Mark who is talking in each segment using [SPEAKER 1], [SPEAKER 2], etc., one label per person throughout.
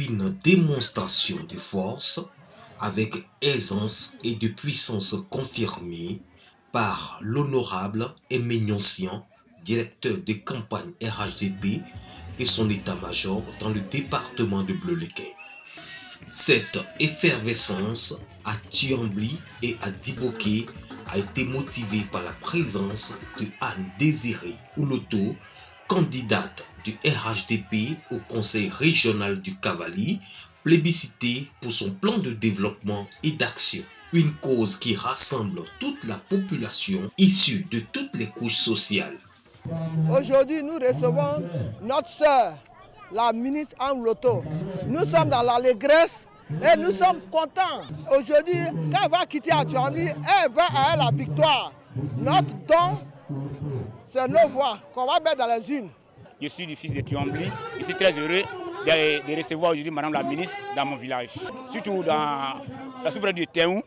[SPEAKER 1] une démonstration de force avec aisance et de puissance confirmée par l'honorable Aimé Nyoncian, directeur de campagne RHDP et son état-major dans le département de Bleulequin. Cette effervescence à Thiambly et à Diboké a été motivée par la présence de Anne Désirée Ouloto, candidate du RHDP au conseil régional du Cavally, plébiscitée pour son plan de développement et d'action. Une cause qui rassemble toute la population issue de toutes les couches sociales.
[SPEAKER 2] Aujourd'hui, nous recevons notre sœur, la ministre Anne Ouloto. Nous sommes dans l'allégresse et nous sommes contents. Aujourd'hui, quand elle va quitter à Thiambly, elle va avoir la victoire. Notre don, c'est nos voix qu'on va mettre dans les urnes.
[SPEAKER 3] Je suis du fils de Thiambly. Je suis très heureux de recevoir aujourd'hui Madame la ministre dans mon village. Surtout dans la sous-préfecture de Théou.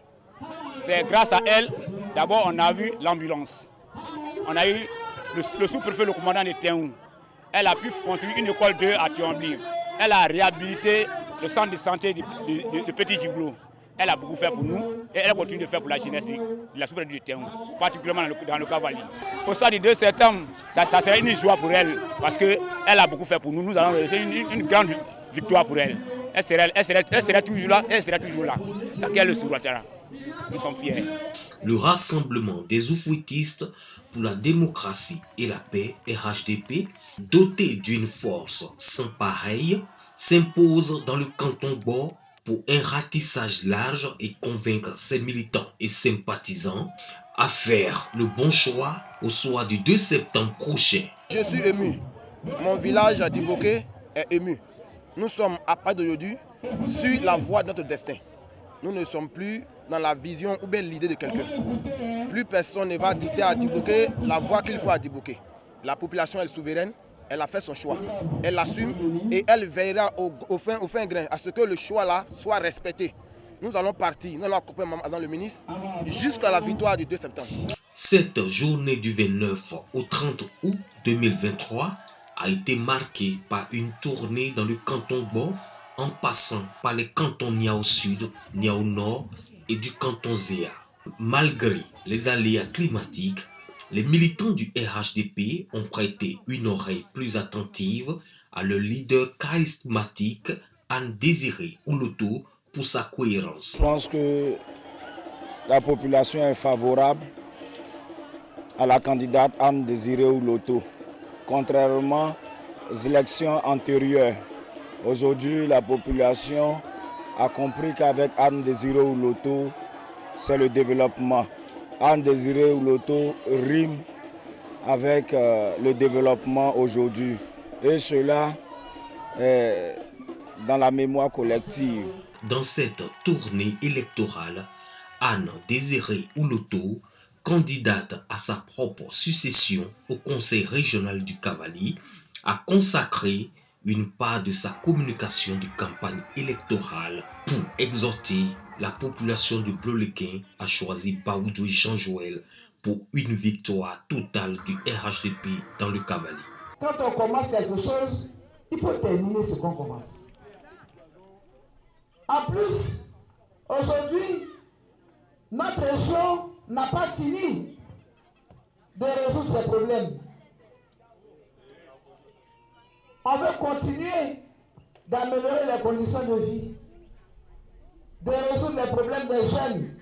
[SPEAKER 3] C'est grâce à elle, d'abord on a vu l'ambulance. On a eu le sous-préfet, le commandant de Théou. Elle a pu construire une école 2 à Thiambly. Elle a réhabilité le centre de santé de Petit Djiblo. Elle a beaucoup fait pour nous et elle continue de faire pour la jeunesse de la sous-préfecture de Théou, particulièrement dans le Cavally. Au soir du 2 septembre, ça serait une joie pour elle parce qu'elle a beaucoup fait pour nous. Nous allons réussir une grande victoire pour elle. Elle serait toujours là, elle sera toujours là. Tant qu'elle le soutiendra. Nous sommes fiers.
[SPEAKER 1] Le rassemblement des oufouettistes pour la démocratie et la paix, RHDP, doté d'une force sans pareille, s'impose dans le canton Bo pour un ratissage large et convaincre ses militants et sympathisants à faire le bon choix au soir du 2 septembre prochain.
[SPEAKER 2] Je suis ému. Mon village à Diboké est ému. Nous sommes à pas d'aujourd'hui sur la voie de notre destin. Nous ne sommes plus dans la vision ou bien l'idée de quelqu'un. Plus personne ne va dicter à Diboké la voie qu'il faut à Diboké. La population est souveraine, elle a fait son choix. Elle l'assume et elle veillera au fin grain à ce que le choix là soit respecté. Nous allons partir, nous allons accompagner Madame le ministre jusqu'à la victoire du 2 septembre.
[SPEAKER 1] Cette journée du 29 au 30 août 2023 a été marquée par une tournée dans le canton Bo en passant par les cantons Niao Sud, Niao Nord et du canton Zéa. Malgré les aléas climatiques, les militants du RHDP ont prêté une oreille plus attentive à leur leader charismatique Anne Désirée Ouloto pour sa cohérence.
[SPEAKER 4] Je pense que la population est favorable à la candidate Anne Désirée Ouloto. Contrairement aux élections antérieures, aujourd'hui la population a compris qu'avec Anne Désirée Ouloto, c'est le développement. Anne Désirée Ouloto rime avec le développement aujourd'hui. Et cela est dans la mémoire collective.
[SPEAKER 1] Dans cette tournée électorale, Anne Désirée Ouloto, candidate à sa propre succession au conseil régional du Cavally, a consacré une part de sa communication de campagne électorale pour exhorter la population de Bleulequin à choisir Baoudou Jean-Joël pour une victoire totale du RHDP dans le Cavally.
[SPEAKER 5] Quand on commence quelque chose, il faut terminer ce qu'on commence. En plus, aujourd'hui, notre région n'a pas fini de résoudre ces problèmes. On veut continuer d'améliorer les conditions de vie, de résoudre les problèmes des jeunes,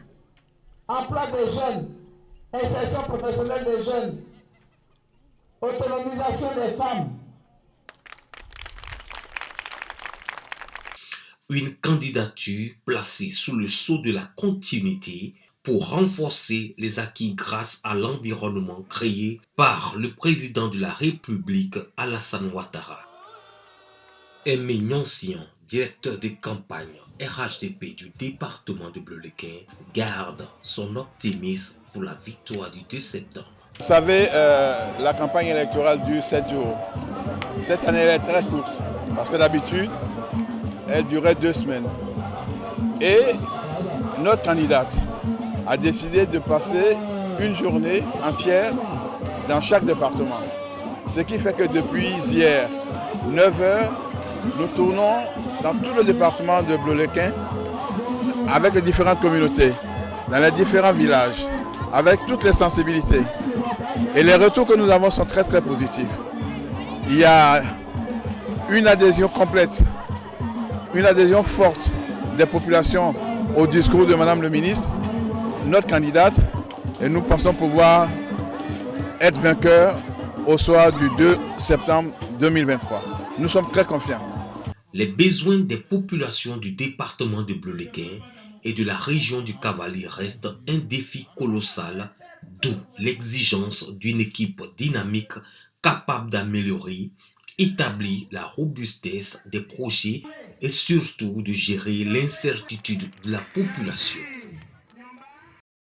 [SPEAKER 5] emploi des jeunes, insertion professionnelle des jeunes, autonomisation des femmes.
[SPEAKER 1] Une candidature placée sous le sceau de la continuité pour renforcer les acquis grâce à l'environnement créé par le président de la République Alassane Ouattara. Aimé Nyoncian, directeur de campagne RHDP du département de Bleulequin, garde son optimisme pour la victoire du 2 septembre.
[SPEAKER 6] Vous savez, la campagne électorale dure 7 jours. Cette année, elle est très courte parce que d'habitude, elle durait 2 semaines. Et notre candidate a décidé de passer une journée entière dans chaque département. Ce qui fait que depuis hier, 9 h, nous tournons dans tout le département de Bleulequin avec les différentes communautés, dans les différents villages, avec toutes les sensibilités. Et les retours que nous avons sont très très positifs. Il y a une adhésion complète, une adhésion forte des populations au discours de Madame le ministre, notre candidate, et nous pensons pouvoir être vainqueurs au soir du 2 septembre 2023. Nous sommes très confiants.
[SPEAKER 1] Les besoins des populations du département de Bleulequin et de la région du Cavalier restent un défi colossal, d'où l'exigence d'une équipe dynamique capable d'améliorer, établir la robustesse des projets et surtout de gérer l'incertitude de la population.